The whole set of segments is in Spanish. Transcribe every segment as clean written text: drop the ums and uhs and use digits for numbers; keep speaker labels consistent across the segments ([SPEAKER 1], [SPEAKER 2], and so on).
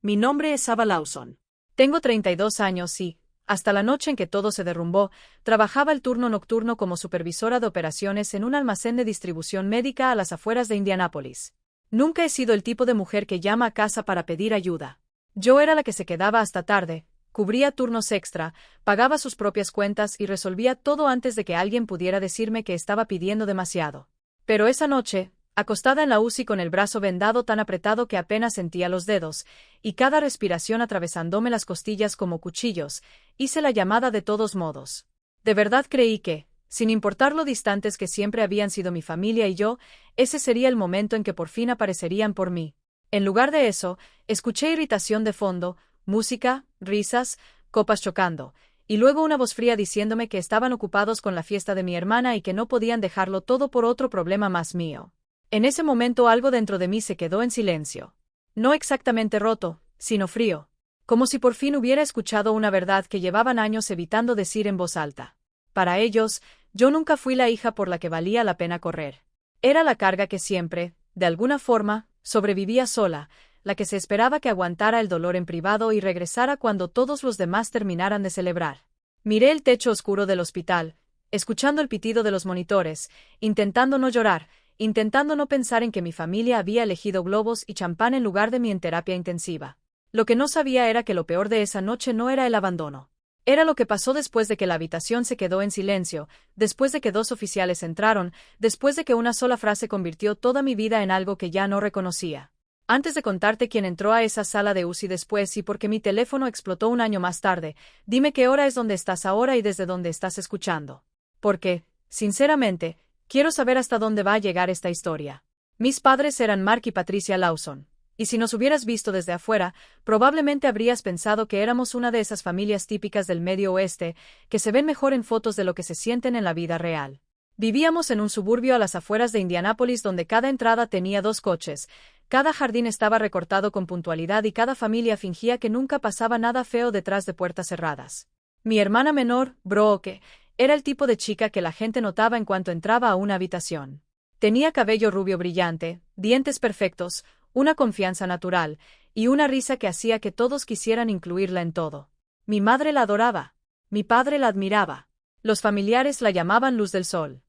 [SPEAKER 1] Mi nombre es Ava Lawson. Tengo 32 años y, hasta la noche en que todo se derrumbó, trabajaba el turno nocturno como supervisora de operaciones en un almacén de distribución médica a las afueras de Indianápolis. Nunca he sido el tipo de mujer que llama a casa para pedir ayuda. Yo era la que se quedaba hasta tarde, cubría turnos extra, pagaba sus propias cuentas y resolvía todo antes de que alguien pudiera decirme que estaba pidiendo demasiado. Pero esa noche, acostada en la UCI con el brazo vendado tan apretado que apenas sentía los dedos, y cada respiración atravesándome las costillas como cuchillos, hice la llamada de todos modos. De verdad creí que, sin importar lo distantes que siempre habían sido mi familia y yo, ese sería el momento en que por fin aparecerían por mí. En lugar de eso, escuché irritación de fondo, música, risas, copas chocando, y luego una voz fría diciéndome que estaban ocupados con la fiesta de mi hermana y que no podían dejarlo todo por otro problema más mío. En ese momento algo dentro de mí se quedó en silencio. No exactamente roto, sino frío. Como si por fin hubiera escuchado una verdad que llevaban años evitando decir en voz alta. Para ellos, yo nunca fui la hija por la que valía la pena correr. Era la carga que siempre, de alguna forma, sobrevivía sola, la que se esperaba que aguantara el dolor en privado y regresara cuando todos los demás terminaran de celebrar. Miré el techo oscuro del hospital, escuchando el pitido de los monitores, intentando no llorar, intentando no pensar en que mi familia había elegido globos y champán en lugar de mí en terapia intensiva. Lo que no sabía era que lo peor de esa noche no era el abandono. Era lo que pasó después de que la habitación se quedó en silencio, después de que 2 oficiales entraron, después de que una sola frase convirtió toda mi vida en algo que ya no reconocía. Antes de contarte quién entró a esa sala de UCI después y por qué mi teléfono explotó un año más tarde, dime qué hora es donde estás ahora y desde dónde estás escuchando. Porque, sinceramente, quiero saber hasta dónde va a llegar esta historia. Mis padres eran Mark y Patricia Lawson, y si nos hubieras visto desde afuera, probablemente habrías pensado que éramos una de esas familias típicas del Medio Oeste, que se ven mejor en fotos de lo que se sienten en la vida real. Vivíamos en un suburbio a las afueras de Indianápolis donde cada entrada tenía 2 coches, cada jardín estaba recortado con puntualidad y cada familia fingía que nunca pasaba nada feo detrás de puertas cerradas. Mi hermana menor, Brooke, era el tipo de chica que la gente notaba en cuanto entraba a una habitación. Tenía cabello rubio brillante, dientes perfectos, una confianza natural, y una risa que hacía que todos quisieran incluirla en todo. Mi madre la adoraba. Mi padre la admiraba. Los familiares la llamaban Luz del Sol.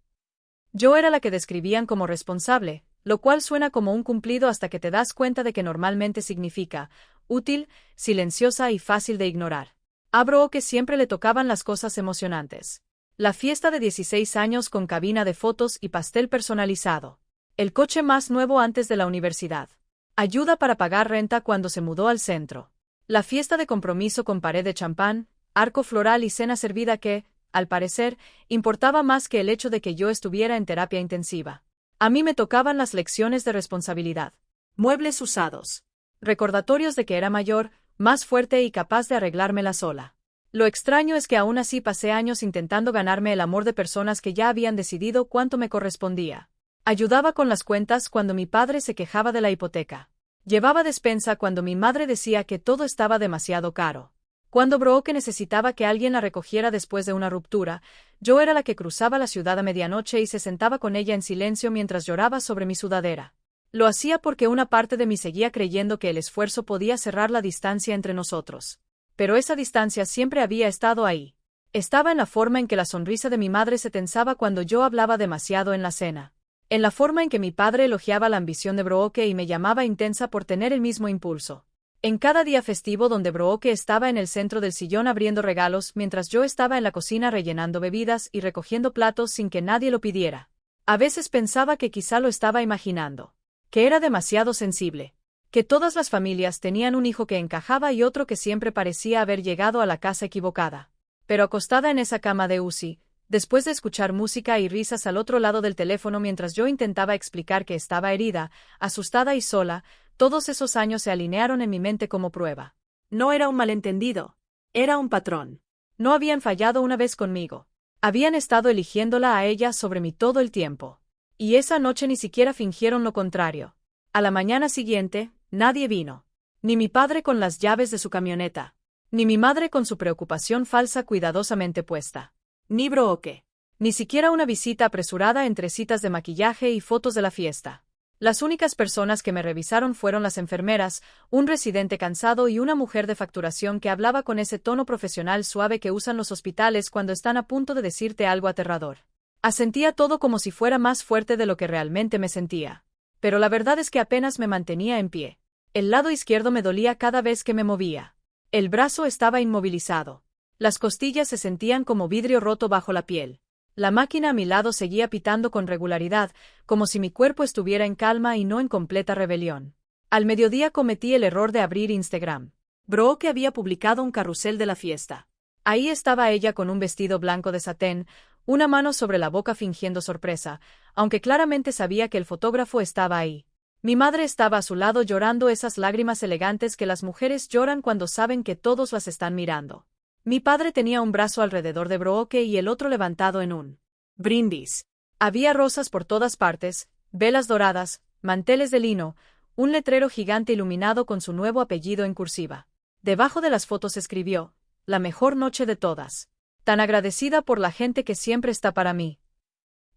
[SPEAKER 1] Yo era la que describían como responsable, lo cual suena como un cumplido hasta que te das cuenta de que normalmente significa útil, silenciosa y fácil de ignorar. A Brooke siempre le tocaban las cosas emocionantes. La fiesta de 16 años con cabina de fotos y pastel personalizado. El coche más nuevo antes de la universidad. Ayuda para pagar renta cuando se mudó al centro. La fiesta de compromiso con pared de champán, arco floral y cena servida que, al parecer, importaba más que el hecho de que yo estuviera en terapia intensiva. A mí me tocaban las lecciones de responsabilidad. Muebles usados. Recordatorios de que era mayor, más fuerte y capaz de arreglármela sola. Lo extraño es que aún así pasé años intentando ganarme el amor de personas que ya habían decidido cuánto me correspondía. Ayudaba con las cuentas cuando mi padre se quejaba de la hipoteca. Llevaba despensa cuando mi madre decía que todo estaba demasiado caro. Cuando Brooke necesitaba que alguien la recogiera después de una ruptura, yo era la que cruzaba la ciudad a medianoche y se sentaba con ella en silencio mientras lloraba sobre mi sudadera. Lo hacía porque una parte de mí seguía creyendo que el esfuerzo podía cerrar la distancia entre nosotros. Pero esa distancia siempre había estado ahí. Estaba en la forma en que la sonrisa de mi madre se tensaba cuando yo hablaba demasiado en la cena. En la forma en que mi padre elogiaba la ambición de Brooke y me llamaba intensa por tener el mismo impulso. En cada día festivo donde Brooke estaba en el centro del sillón abriendo regalos mientras yo estaba en la cocina rellenando bebidas y recogiendo platos sin que nadie lo pidiera. A veces pensaba que quizá lo estaba imaginando. Que era demasiado sensible. Que todas las familias tenían un hijo que encajaba y otro que siempre parecía haber llegado a la casa equivocada. Pero acostada en esa cama de UCI, después de escuchar música y risas al otro lado del teléfono mientras yo intentaba explicar que estaba herida, asustada y sola, todos esos años se alinearon en mi mente como prueba. No era un malentendido. Era un patrón. No habían fallado una vez conmigo. Habían estado eligiéndola a ella sobre mí todo el tiempo. Y esa noche ni siquiera fingieron lo contrario. A la mañana siguiente, nadie vino. Ni mi padre con las llaves de su camioneta. Ni mi madre con su preocupación falsa cuidadosamente puesta. Ni Brooke. Ni siquiera una visita apresurada entre citas de maquillaje y fotos de la fiesta. Las únicas personas que me revisaron fueron las enfermeras, un residente cansado y una mujer de facturación que hablaba con ese tono profesional suave que usan los hospitales cuando están a punto de decirte algo aterrador. Asentía todo como si fuera más fuerte de lo que realmente me sentía. Pero la verdad es que apenas me mantenía en pie. El lado izquierdo me dolía cada vez que me movía. El brazo estaba inmovilizado. Las costillas se sentían como vidrio roto bajo la piel. La máquina a mi lado seguía pitando con regularidad, como si mi cuerpo estuviera en calma y no en completa rebelión. Al mediodía cometí el error de abrir Instagram. Brooke había publicado un carrusel de la fiesta. Ahí estaba ella con un vestido blanco de satén, una mano sobre la boca fingiendo sorpresa, aunque claramente sabía que el fotógrafo estaba ahí. Mi madre estaba a su lado llorando esas lágrimas elegantes que las mujeres lloran cuando saben que todos las están mirando. Mi padre tenía un brazo alrededor de Brooke y el otro levantado en un brindis. Había rosas por todas partes, velas doradas, manteles de lino, un letrero gigante iluminado con su nuevo apellido en cursiva. Debajo de las fotos escribió, «La mejor noche de todas. Tan agradecida por la gente que siempre está para mí».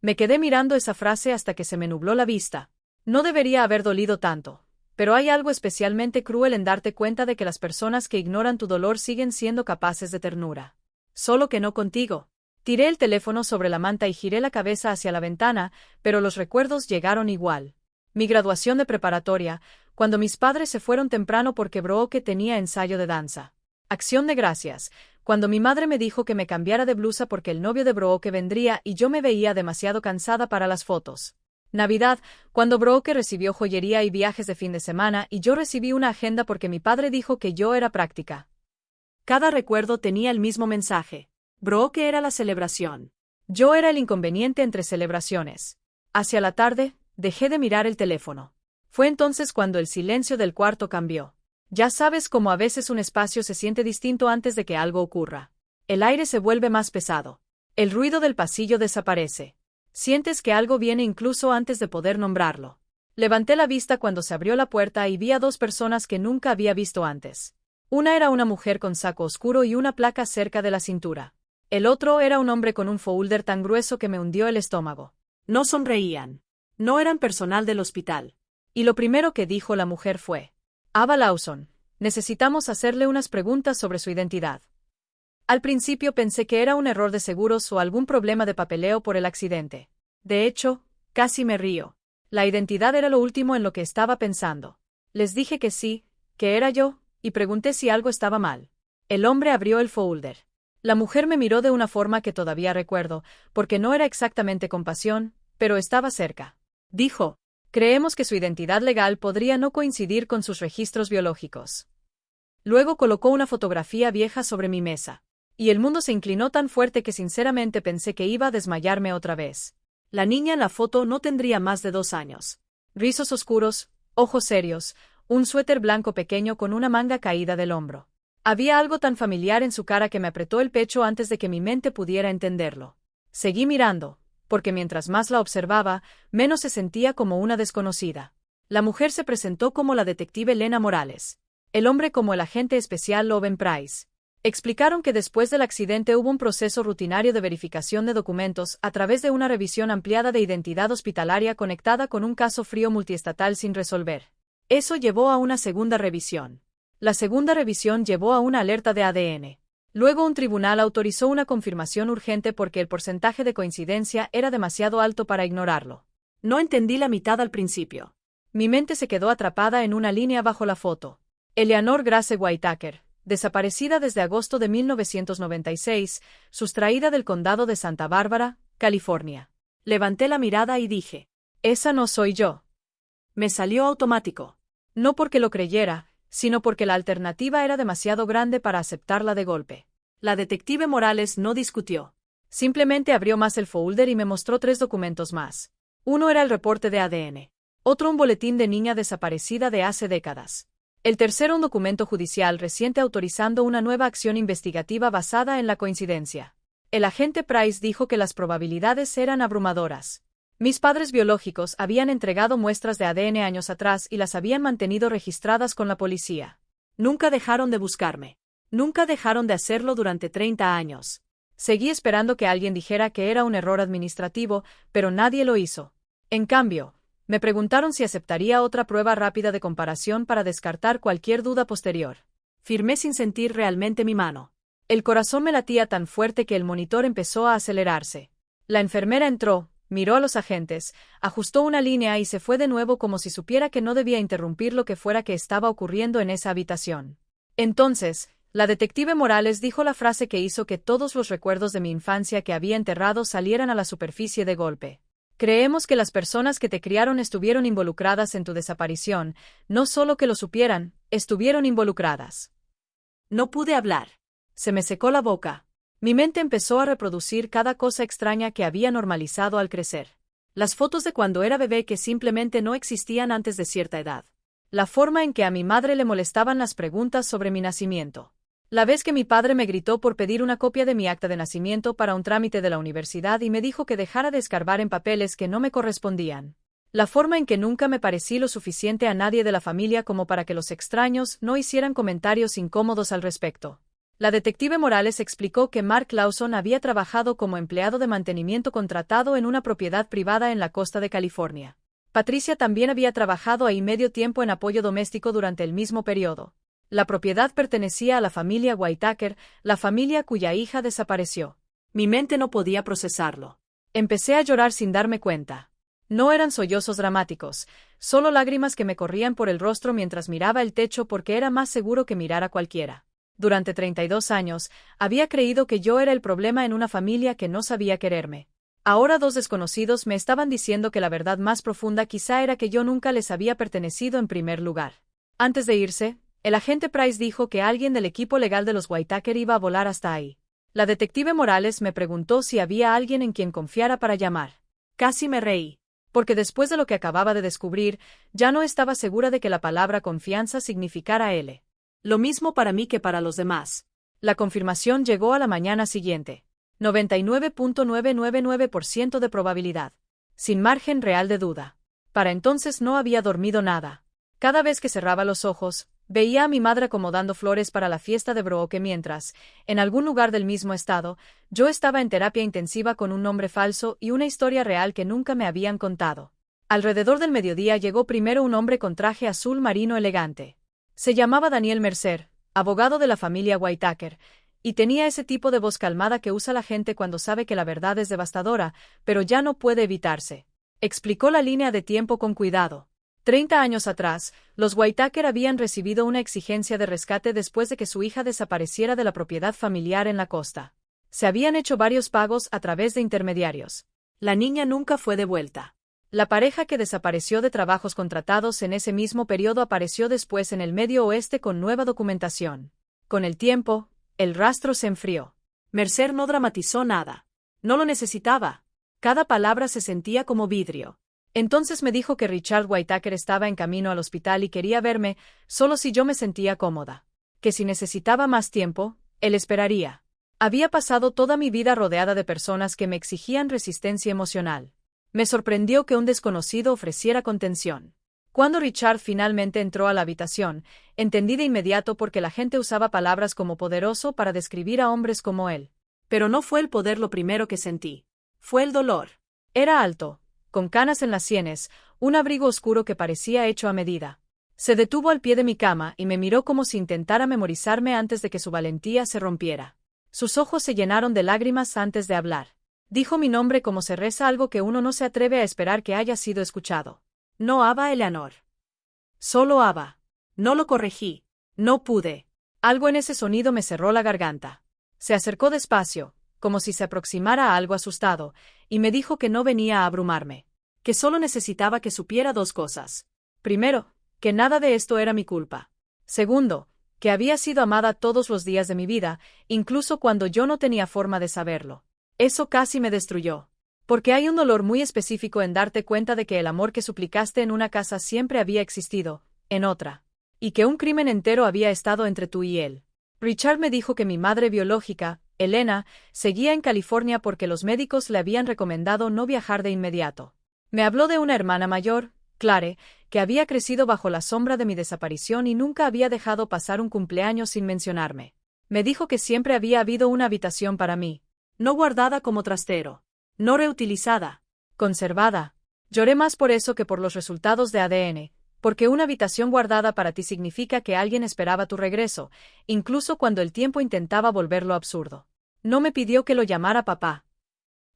[SPEAKER 1] Me quedé mirando esa frase hasta que se me nubló la vista. No debería haber dolido tanto. Pero hay algo especialmente cruel en darte cuenta de que las personas que ignoran tu dolor siguen siendo capaces de ternura. Solo que no contigo. Tiré el teléfono sobre la manta y giré la cabeza hacia la ventana, pero los recuerdos llegaron igual. Mi graduación de preparatoria, cuando mis padres se fueron temprano porque Brooke tenía ensayo de danza. Acción de gracias, cuando mi madre me dijo que me cambiara de blusa porque el novio de Brooke vendría y yo me veía demasiado cansada para las fotos. Navidad, cuando Brooke recibió joyería y viajes de fin de semana y yo recibí una agenda porque mi padre dijo que yo era práctica. Cada recuerdo tenía el mismo mensaje. Brooke era la celebración. Yo era el inconveniente entre celebraciones. Hacia la tarde, dejé de mirar el teléfono. Fue entonces cuando el silencio del cuarto cambió. Ya sabes cómo a veces un espacio se siente distinto antes de que algo ocurra. El aire se vuelve más pesado. El ruido del pasillo desaparece. Sientes que algo viene incluso antes de poder nombrarlo. Levanté la vista cuando se abrió la puerta y vi a dos personas que nunca había visto antes. Una era una mujer con saco oscuro y una placa cerca de la cintura. El otro era un hombre con un folder tan grueso que me hundió el estómago. No sonreían. No eran personal del hospital. Y lo primero que dijo la mujer fue: «Ava Lawson, necesitamos hacerle unas preguntas sobre su identidad». Al principio pensé que era un error de seguros o algún problema de papeleo por el accidente. De hecho, casi me río. La identidad era lo último en lo que estaba pensando. Les dije que sí, que era yo, y pregunté si algo estaba mal. El hombre abrió el folder. La mujer me miró de una forma que todavía recuerdo, porque no era exactamente compasión, pero estaba cerca. Dijo: «Creemos que su identidad legal podría no coincidir con sus registros biológicos». Luego colocó una fotografía vieja sobre mi mesa. Y el mundo se inclinó tan fuerte que sinceramente pensé que iba a desmayarme otra vez. La niña en la foto no tendría más de 2 años. Rizos oscuros, ojos serios, un suéter blanco pequeño con una manga caída del hombro. Había algo tan familiar en su cara que me apretó el pecho antes de que mi mente pudiera entenderlo. Seguí mirando, porque mientras más la observaba, menos se sentía como una desconocida. La mujer se presentó como la detective Lena Morales. El hombre como el agente especial Loven Price. Explicaron que después del accidente hubo un proceso rutinario de verificación de documentos a través de una revisión ampliada de identidad hospitalaria conectada con un caso frío multiestatal sin resolver. Eso llevó a una segunda revisión. La segunda revisión llevó a una alerta de ADN. Luego un tribunal autorizó una confirmación urgente porque el porcentaje de coincidencia era demasiado alto para ignorarlo. No entendí la mitad al principio. Mi mente se quedó atrapada en una línea bajo la foto. Eleanor Grace Whitaker, desaparecida desde agosto de 1996, sustraída del condado de Santa Bárbara, California. Levanté la mirada y dije: «Esa no soy yo». Me salió automático. No porque lo creyera, sino porque la alternativa era demasiado grande para aceptarla de golpe. La detective Morales no discutió. Simplemente abrió más el folder y me mostró 3 documentos más. Uno era el reporte de ADN. Otro un boletín de niña desaparecida de hace décadas. El tercero un documento judicial reciente autorizando una nueva acción investigativa basada en la coincidencia. El agente Price dijo que las probabilidades eran abrumadoras. Mis padres biológicos habían entregado muestras de ADN años atrás y las habían mantenido registradas con la policía. Nunca dejaron de buscarme. Nunca dejaron de hacerlo durante 30 años. Seguí esperando que alguien dijera que era un error administrativo, pero nadie lo hizo. En cambio, Me preguntaron si aceptaría otra prueba rápida de comparación para descartar cualquier duda posterior. Firmé sin sentir realmente mi mano. El corazón me latía tan fuerte que el monitor empezó a acelerarse. La enfermera entró, miró a los agentes, ajustó una línea y se fue de nuevo como si supiera que no debía interrumpir lo que fuera que estaba ocurriendo en esa habitación. Entonces, la detective Morales dijo la frase que hizo que todos los recuerdos de mi infancia que había enterrado salieran a la superficie de golpe. Creemos que las personas que te criaron estuvieron involucradas en tu desaparición, no solo que lo supieran, estuvieron involucradas. No pude hablar. Se me secó la boca. Mi mente empezó a reproducir cada cosa extraña que había normalizado al crecer. Las fotos de cuando era bebé que simplemente no existían antes de cierta edad. La forma en que a mi madre le molestaban las preguntas sobre mi nacimiento. La vez que mi padre me gritó por pedir una copia de mi acta de nacimiento para un trámite de la universidad y me dijo que dejara de escarbar en papeles que no me correspondían. La forma en que nunca me parecí lo suficiente a nadie de la familia como para que los extraños no hicieran comentarios incómodos al respecto. La detective Morales explicó que Mark Lawson había trabajado como empleado de mantenimiento contratado en una propiedad privada en la costa de California. Patricia también había trabajado ahí medio tiempo en apoyo doméstico durante el mismo periodo. La propiedad pertenecía a la familia Whitaker, la familia cuya hija desapareció. Mi mente no podía procesarlo. Empecé a llorar sin darme cuenta. No eran sollozos dramáticos, solo lágrimas que me corrían por el rostro mientras miraba el techo porque era más seguro que mirar a cualquiera. Durante 32 años, había creído que yo era el problema en una familia que no sabía quererme. Ahora dos desconocidos me estaban diciendo que la verdad más profunda quizá era que yo nunca les había pertenecido en primer lugar. Antes de irse, el agente Price dijo que alguien del equipo legal de los Whitaker iba a volar hasta ahí. La detective Morales me preguntó si había alguien en quien confiara para llamar. Casi me reí, porque después de lo que acababa de descubrir, ya no estaba segura de que la palabra confianza significara L. Lo mismo para mí que para los demás. La confirmación llegó a la mañana siguiente. 99.999% de probabilidad. Sin margen real de duda. Para entonces no había dormido nada. Cada vez que cerraba los ojos, veía a mi madre acomodando flores para la fiesta de Brooke mientras, en algún lugar del mismo estado, yo estaba en terapia intensiva con un nombre falso y una historia real que nunca me habían contado. Alrededor del mediodía llegó primero un hombre con traje azul marino elegante. Se llamaba Daniel Mercer, abogado de la familia Whitaker, y tenía ese tipo de voz calmada que usa la gente cuando sabe que la verdad es devastadora, pero ya no puede evitarse. Explicó la línea de tiempo con cuidado. 30 años atrás, los Whitaker habían recibido una exigencia de rescate después de que su hija desapareciera de la propiedad familiar en la costa. Se habían hecho varios pagos a través de intermediarios. La niña nunca fue devuelta. La pareja que desapareció de trabajos contratados en ese mismo periodo apareció después en el Medio Oeste con nueva documentación. Con el tiempo, el rastro se enfrió. Mercer no dramatizó nada. No lo necesitaba. Cada palabra se sentía como vidrio. Entonces me dijo que Richard Whitaker estaba en camino al hospital y quería verme, solo si yo me sentía cómoda. Que si necesitaba más tiempo, él esperaría. Había pasado toda mi vida rodeada de personas que me exigían resistencia emocional. Me sorprendió que un desconocido ofreciera contención. Cuando Richard finalmente entró a la habitación, entendí de inmediato por qué la gente usaba palabras como poderoso para describir a hombres como él. Pero no fue el poder lo primero que sentí. Fue el dolor. Era alto, con canas en las sienes, un abrigo oscuro que parecía hecho a medida. Se detuvo al pie de mi cama y me miró como si intentara memorizarme antes de que su valentía se rompiera. Sus ojos se llenaron de lágrimas antes de hablar. Dijo mi nombre como se reza algo que uno no se atreve a esperar que haya sido escuchado. No Ava Eleanor. Solo Ava. No lo corregí. No pude. Algo en ese sonido me cerró la garganta. Se acercó despacio, como si se aproximara a algo asustado, y me dijo que no venía a abrumarme. Que solo necesitaba que supiera dos cosas. Primero, que nada de esto era mi culpa. Segundo, que había sido amada todos los días de mi vida, incluso cuando yo no tenía forma de saberlo. Eso casi me destruyó. Porque hay un dolor muy específico en darte cuenta de que el amor que suplicaste en una casa siempre había existido, en otra. Y que un crimen entero había estado entre tú y él. Richard me dijo que mi madre biológica, Elena, seguía en California porque los médicos le habían recomendado no viajar de inmediato. Me habló de una hermana mayor, Clare, que había crecido bajo la sombra de mi desaparición y nunca había dejado pasar un cumpleaños sin mencionarme. Me dijo que siempre había habido una habitación para mí. No guardada como trastero. No reutilizada. Conservada. Lloré más por eso que por los resultados de ADN, porque una habitación guardada para ti significa que alguien esperaba tu regreso, incluso cuando el tiempo intentaba volverlo absurdo. No me pidió que lo llamara papá.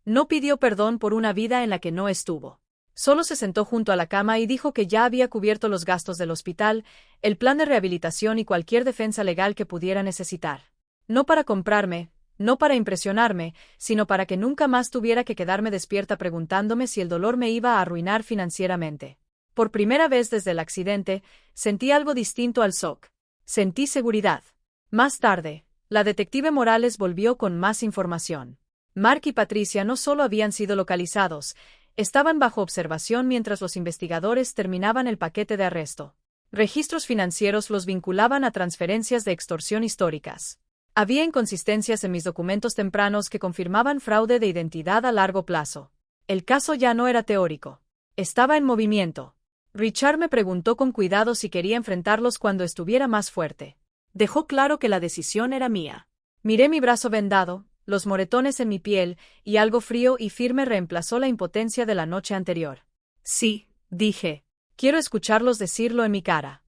[SPEAKER 1] No pidió perdón por una vida en la que no estuvo. Solo se sentó junto a la cama y dijo que ya había cubierto los gastos del hospital, el plan de rehabilitación y cualquier defensa legal que pudiera necesitar. No para comprarme, no para impresionarme, sino para que nunca más tuviera que quedarme despierta preguntándome si el dolor me iba a arruinar financieramente. Por primera vez desde el accidente, sentí algo distinto al shock. Sentí seguridad. Más tarde, la detective Morales volvió con más información. Mark y Patricia no solo habían sido localizados, estaban bajo observación mientras los investigadores terminaban el paquete de arresto. Registros financieros los vinculaban a transferencias de extorsión históricas. Había inconsistencias en mis documentos tempranos que confirmaban fraude de identidad a largo plazo. El caso ya no era teórico. Estaba en movimiento. Richard me preguntó con cuidado si quería enfrentarlos cuando estuviera más fuerte. Dejó claro que la decisión era mía. Miré mi brazo vendado, los moretones en mi piel, y algo frío y firme reemplazó la impotencia de la noche anterior. Sí, dije. Quiero escucharlos decirlo en mi cara.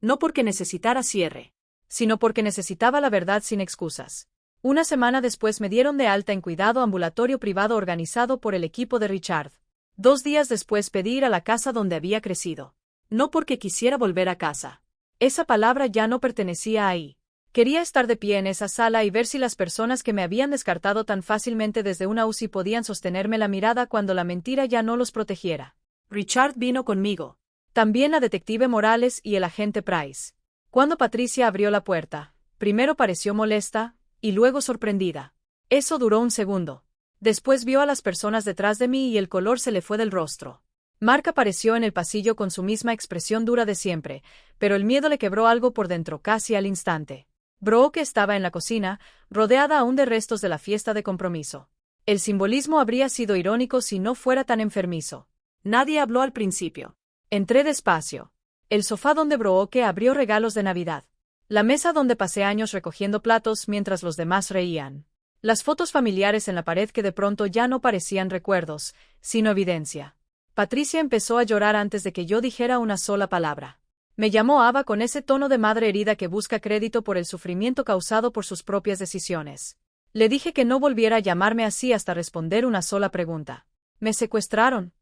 [SPEAKER 1] No porque necesitara cierre, sino porque necesitaba la verdad sin excusas. Una semana después me dieron de alta en cuidado ambulatorio privado organizado por el equipo de Richard. 2 días después pedí ir a la casa donde había crecido. No porque quisiera volver a casa. Esa palabra ya no pertenecía ahí. Quería estar de pie en esa sala y ver si las personas que me habían descartado tan fácilmente desde una UCI podían sostenerme la mirada cuando la mentira ya no los protegiera. Richard vino conmigo. También la detective Morales y el agente Price. Cuando Patricia abrió la puerta, primero pareció molesta, y luego sorprendida. Eso duró un segundo. Después vio a las personas detrás de mí y el color se le fue del rostro. Mark apareció en el pasillo con su misma expresión dura de siempre, pero el miedo le quebró algo por dentro casi al instante. Brooke estaba en la cocina, rodeada aún de restos de la fiesta de compromiso. El simbolismo habría sido irónico si no fuera tan enfermizo. Nadie habló al principio. Entré despacio. El sofá donde Brooke abrió regalos de Navidad. La mesa donde pasé años recogiendo platos mientras los demás reían. Las fotos familiares en la pared que de pronto ya no parecían recuerdos, sino evidencia. Patricia empezó a llorar antes de que yo dijera una sola palabra. Me llamó Ava con ese tono de madre herida que busca crédito por el sufrimiento causado por sus propias decisiones. Le dije que no volviera a llamarme así hasta responder una sola pregunta. ¿Me secuestraron?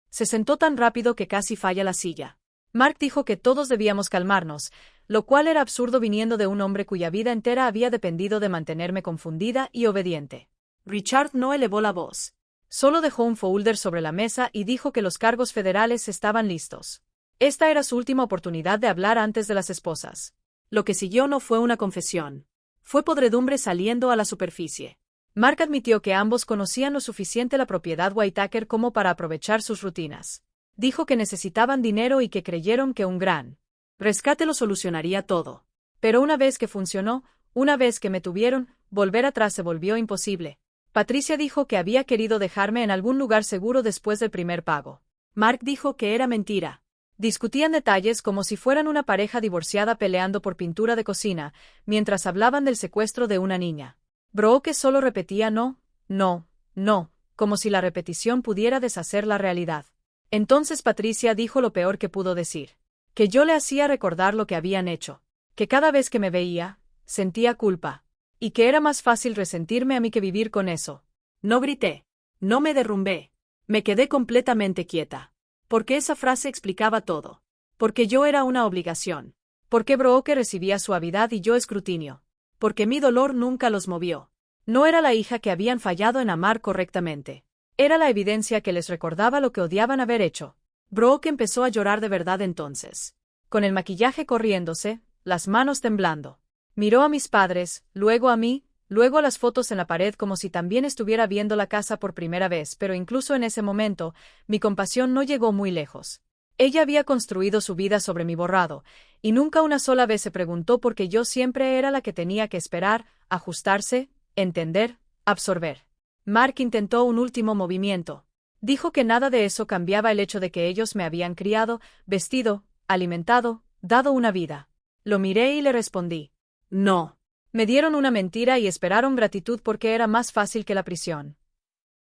[SPEAKER 1] Se sentó tan rápido que casi falla la silla. Mark dijo que todos debíamos calmarnos, lo cual era absurdo viniendo de un hombre cuya vida entera había dependido de mantenerme confundida y obediente. Richard no elevó la voz. Solo dejó un folder sobre la mesa y dijo que los cargos federales estaban listos. Esta era su última oportunidad de hablar antes de las esposas. Lo que siguió no fue una confesión. Fue podredumbre saliendo a la superficie. Mark admitió que ambos conocían lo suficiente la propiedad Whitaker como para aprovechar sus rutinas. Dijo que necesitaban dinero y que creyeron que un gran rescate lo solucionaría todo. Pero una vez que funcionó, una vez que me tuvieron, volver atrás se volvió imposible. Patricia dijo que había querido dejarme en algún lugar seguro después del primer pago. Mark dijo que era mentira. Discutían detalles como si fueran una pareja divorciada peleando por pintura de cocina, mientras hablaban del secuestro de una niña. Brooke solo repetía no, no, no, como si la repetición pudiera deshacer la realidad. Entonces Patricia dijo lo peor que pudo decir. Que yo le hacía recordar lo que habían hecho. Que cada vez que me veía, sentía culpa. Y que era más fácil resentirme a mí que vivir con eso. No grité. No me derrumbé. Me quedé completamente quieta. Porque esa frase explicaba todo. Porque yo era una obligación. Porque Brooke recibía suavidad y yo escrutinio. Porque mi dolor nunca los movió. No era la hija que habían fallado en amar correctamente. Era la evidencia que les recordaba lo que odiaban haber hecho. Brooke empezó a llorar de verdad entonces. Con el maquillaje corriéndose, las manos temblando. Miró a mis padres, luego a mí, luego a las fotos en la pared como si también estuviera viendo la casa por primera vez, pero incluso en ese momento, mi compasión no llegó muy lejos. Ella había construido su vida sobre mi borrado, y nunca una sola vez se preguntó por qué yo siempre era la que tenía que esperar, ajustarse, entender, absorber. Mark intentó un último movimiento. Dijo que nada de eso cambiaba el hecho de que ellos me habían criado, vestido, alimentado, dado una vida. Lo miré y le respondí. No. Me dieron una mentira y esperaron gratitud porque era más fácil que la prisión.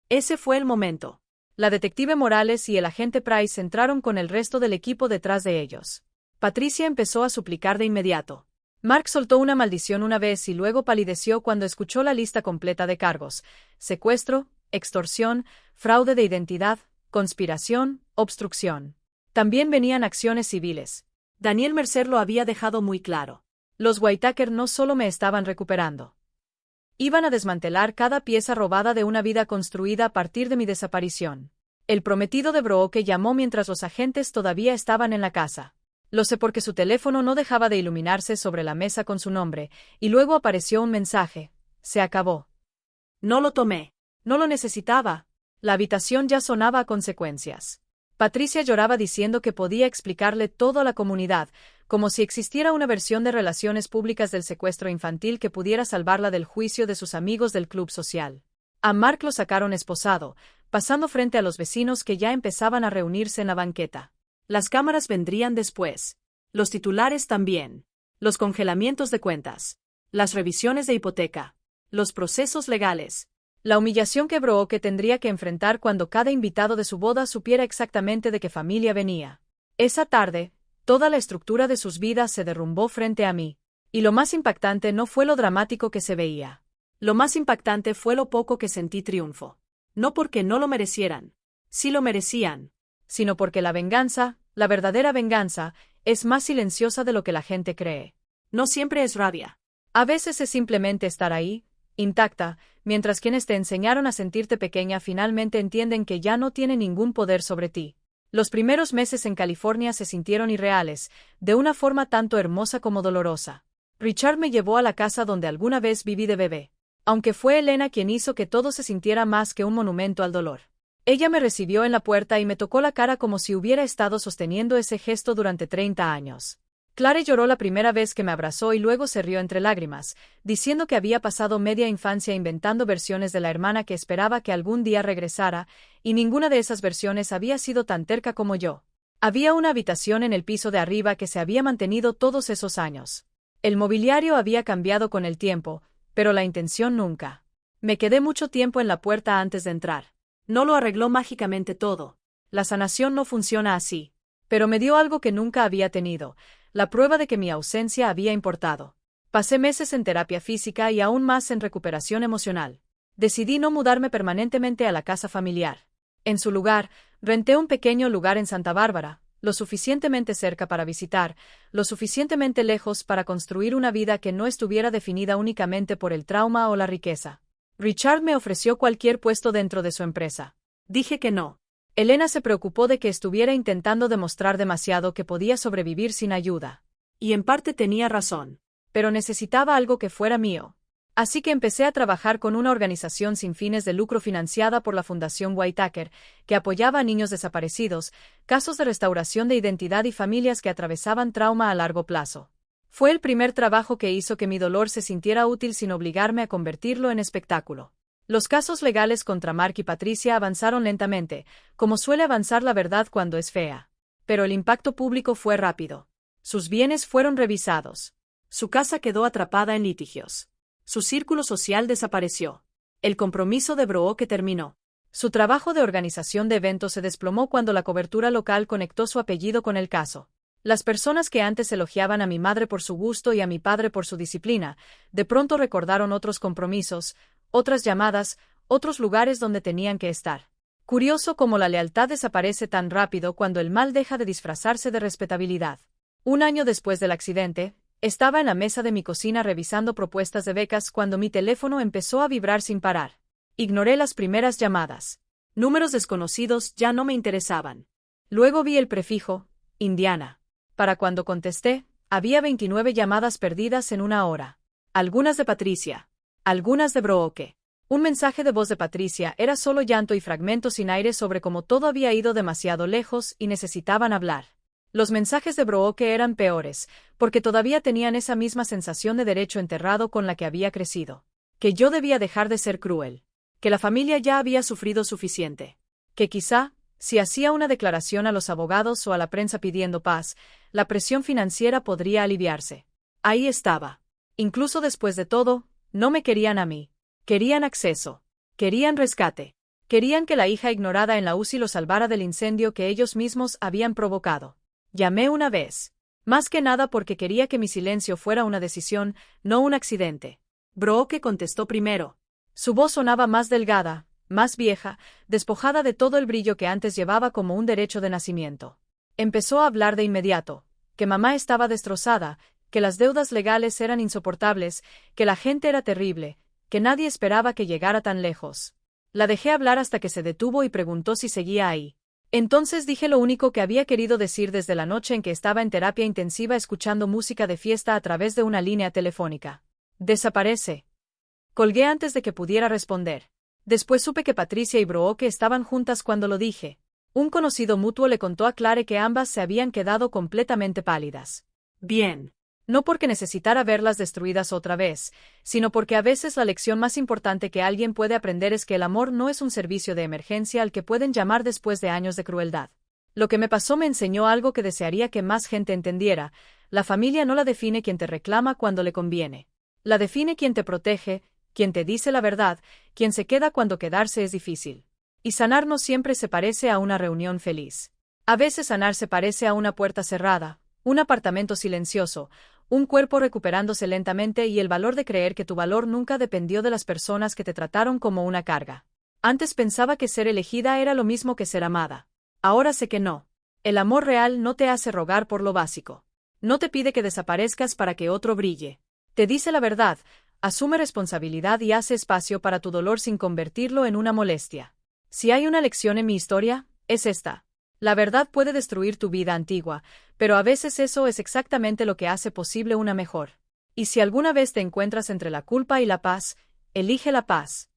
[SPEAKER 1] Ese fue el momento. La detective Morales y el agente Price entraron con el resto del equipo detrás de ellos. Patricia empezó a suplicar de inmediato. Mark soltó una maldición una vez y luego palideció cuando escuchó la lista completa de cargos: secuestro, extorsión, fraude de identidad, conspiración, obstrucción. También venían acciones civiles. Daniel Mercer lo había dejado muy claro. Los Whitaker no solo me estaban recuperando. Iban a desmantelar cada pieza robada de una vida construida a partir de mi desaparición. El prometido de Brooke llamó mientras los agentes todavía estaban en la casa. Lo sé porque su teléfono no dejaba de iluminarse sobre la mesa con su nombre, y luego apareció un mensaje: se acabó. No lo tomé. No lo necesitaba. La habitación ya sonaba a consecuencias. Patricia lloraba diciendo que podía explicarle todo a la comunidad, como si existiera una versión de relaciones públicas del secuestro infantil que pudiera salvarla del juicio de sus amigos del club social. A Mark lo sacaron esposado, pasando frente a los vecinos que ya empezaban a reunirse en la banqueta. Las cámaras vendrían después. Los titulares también. Los congelamientos de cuentas. Las revisiones de hipoteca. Los procesos legales. La humillación que Brooke tendría que enfrentar cuando cada invitado de su boda supiera exactamente de qué familia venía. Esa tarde, toda la estructura de sus vidas se derrumbó frente a mí. Y lo más impactante no fue lo dramático que se veía. Lo más impactante fue lo poco que sentí triunfo. No porque no lo merecieran. Sí lo merecían. Sino porque la venganza, la verdadera venganza, es más silenciosa de lo que la gente cree. No siempre es rabia. A veces es simplemente estar ahí, intacta, mientras quienes te enseñaron a sentirte pequeña finalmente entienden que ya no tienen ningún poder sobre ti. Los primeros meses en California se sintieron irreales, de una forma tanto hermosa como dolorosa. Richard me llevó a la casa donde alguna vez viví de bebé. Aunque fue Elena quien hizo que todo se sintiera más que un monumento al dolor. Ella me recibió en la puerta y me tocó la cara como si hubiera estado sosteniendo ese gesto durante 30 años. Clare lloró la primera vez que me abrazó y luego se rió entre lágrimas, diciendo que había pasado media infancia inventando versiones de la hermana que esperaba que algún día regresara, y ninguna de esas versiones había sido tan terca como yo. Había una habitación en el piso de arriba que se había mantenido todos esos años. El mobiliario había cambiado con el tiempo, pero la intención nunca. Me quedé mucho tiempo en la puerta antes de entrar. No lo arregló mágicamente todo. La sanación no funciona así. Pero me dio algo que nunca había tenido: la prueba de que mi ausencia había importado. Pasé meses en terapia física y aún más en recuperación emocional. Decidí no mudarme permanentemente a la casa familiar. En su lugar, renté un pequeño lugar en Santa Bárbara, lo suficientemente cerca para visitar, lo suficientemente lejos para construir una vida que no estuviera definida únicamente por el trauma o la riqueza. Richard me ofreció cualquier puesto dentro de su empresa. Dije que no. Elena se preocupó de que estuviera intentando demostrar demasiado que podía sobrevivir sin ayuda. Y en parte tenía razón. Pero necesitaba algo que fuera mío. Así que empecé a trabajar con una organización sin fines de lucro financiada por la Fundación Whitaker, que apoyaba a niños desaparecidos, casos de restauración de identidad y familias que atravesaban trauma a largo plazo. Fue el primer trabajo que hizo que mi dolor se sintiera útil sin obligarme a convertirlo en espectáculo. Los casos legales contra Mark y Patricia avanzaron lentamente, como suele avanzar la verdad cuando es fea. Pero el impacto público fue rápido. Sus bienes fueron revisados. Su casa quedó atrapada en litigios. Su círculo social desapareció. El compromiso de Brooke terminó. Su trabajo de organización de eventos se desplomó cuando la cobertura local conectó su apellido con el caso. Las personas que antes elogiaban a mi madre por su gusto y a mi padre por su disciplina, de pronto recordaron otros compromisos, otras llamadas, otros lugares donde tenían que estar. Curioso cómo la lealtad desaparece tan rápido cuando el mal deja de disfrazarse de respetabilidad. Un año después del accidente, estaba en la mesa de mi cocina revisando propuestas de becas cuando mi teléfono empezó a vibrar sin parar. Ignoré las primeras llamadas. Números desconocidos ya no me interesaban. Luego vi el prefijo, Indiana. Para cuando contesté, había 29 llamadas perdidas en una hora. Algunas de Patricia. Algunas de Brooke. Un mensaje de voz de Patricia era solo llanto y fragmentos sin aire sobre cómo todo había ido demasiado lejos y necesitaban hablar. Los mensajes de Brooke eran peores, porque todavía tenían esa misma sensación de derecho enterrado con la que había crecido. Que yo debía dejar de ser cruel. Que la familia ya había sufrido suficiente. Que quizá, si hacía una declaración a los abogados o a la prensa pidiendo paz, la presión financiera podría aliviarse. Ahí estaba. Incluso después de todo, no me querían a mí. Querían acceso. Querían rescate. Querían que la hija ignorada en la UCI lo salvara del incendio que ellos mismos habían provocado. Llamé una vez. Más que nada porque quería que mi silencio fuera una decisión, no un accidente. Brooke contestó primero. Su voz sonaba más delgada, más vieja, despojada de todo el brillo que antes llevaba como un derecho de nacimiento. Empezó a hablar de inmediato, que mamá estaba destrozada, que las deudas legales eran insoportables, que la gente era terrible, que nadie esperaba que llegara tan lejos. La dejé hablar hasta que se detuvo y preguntó si seguía ahí. Entonces dije lo único que había querido decir desde la noche en que estaba en terapia intensiva escuchando música de fiesta a través de una línea telefónica. Desaparece. Colgué antes de que pudiera responder. Después supe que Patricia y Brooke estaban juntas cuando lo dije. Un conocido mutuo le contó a Clare que ambas se habían quedado completamente pálidas. Bien. No porque necesitara verlas destruidas otra vez, sino porque a veces la lección más importante que alguien puede aprender es que el amor no es un servicio de emergencia al que pueden llamar después de años de crueldad. Lo que me pasó me enseñó algo que desearía que más gente entendiera: la familia no la define quien te reclama cuando le conviene. La define quien te protege, quien te dice la verdad, quien se queda cuando quedarse es difícil. Y sanar no siempre se parece a una reunión feliz. A veces sanar se parece a una puerta cerrada, un apartamento silencioso, un cuerpo recuperándose lentamente y el valor de creer que tu valor nunca dependió de las personas que te trataron como una carga. Antes pensaba que ser elegida era lo mismo que ser amada. Ahora sé que no. El amor real no te hace rogar por lo básico. No te pide que desaparezcas para que otro brille. Te dice la verdad, asume responsabilidad y hace espacio para tu dolor sin convertirlo en una molestia. Si hay una lección en mi historia, es esta. La verdad puede destruir tu vida antigua, pero a veces eso es exactamente lo que hace posible una mejor. Y si alguna vez te encuentras entre la culpa y la paz, elige la paz.